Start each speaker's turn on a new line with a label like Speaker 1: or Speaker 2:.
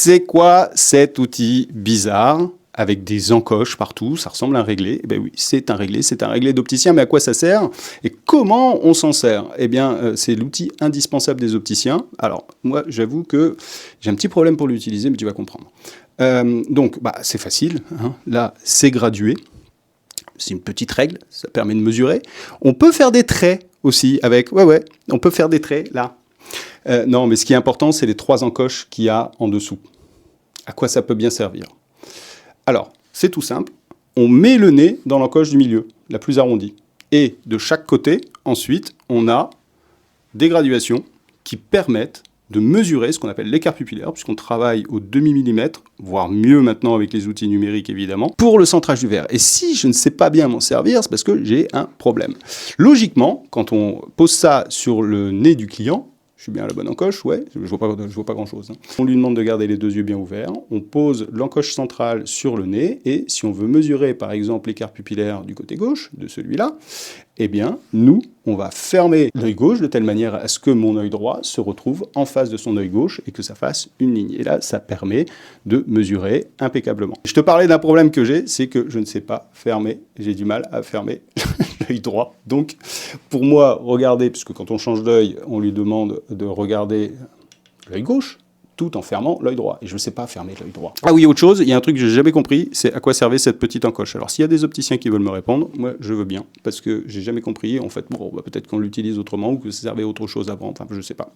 Speaker 1: C'est quoi cet outil bizarre avec des encoches partout? Ça ressemble à un réglé. Eh bien oui, c'est un réglé d'opticien, mais à quoi ça sert? Et comment on s'en sert? Eh bien, c'est l'outil indispensable des opticiens. Alors, moi, j'avoue que j'ai un petit problème pour l'utiliser, mais tu vas comprendre. Donc, c'est facile, hein. Là, c'est gradué. C'est une petite règle, ça permet de mesurer. On peut faire des traits aussi avec... Ouais, on peut faire des traits, là. Non, mais ce qui est important, c'est les 3 encoches qu'il y a en dessous. À quoi ça peut bien servir? Alors, c'est tout simple. On met le nez dans l'encoche du milieu, la plus arrondie. Et de chaque côté, ensuite, on a des graduations qui permettent de mesurer ce qu'on appelle l'écart pupillaire, puisqu'on travaille au demi-millimètre, voire mieux maintenant avec les outils numériques évidemment, pour le centrage du verre. Et si je ne sais pas bien m'en servir, c'est parce que j'ai un problème. Logiquement, quand on pose ça sur le nez du client, je suis bien à la bonne encoche, ouais, je vois pas grand-chose, hein. On lui demande de garder les 2 yeux bien ouverts, on pose l'encoche centrale sur le nez, et si on veut mesurer par exemple l'écart pupillaire du côté gauche de celui-là, eh bien, nous, on va fermer l'œil gauche de telle manière à ce que mon œil droit se retrouve en face de son œil gauche et que ça fasse une ligne. Et là, ça permet de mesurer impeccablement. Je te parlais d'un problème que j'ai, c'est que je ne sais pas fermer, j'ai du mal à fermer l'œil droit. Donc, pour moi, regarder, puisque quand on change d'œil, on lui demande de regarder l'œil gauche, tout en fermant l'œil droit. Et je ne sais pas fermer l'œil droit. Ah oui, autre chose, il y a un truc que j'ai jamais compris, c'est à quoi servait cette petite encoche. Alors s'il y a des opticiens qui veulent me répondre, moi je veux bien, parce que j'ai jamais compris, en fait, peut-être qu'on l'utilise autrement ou que ça servait à autre chose avant, enfin je sais pas.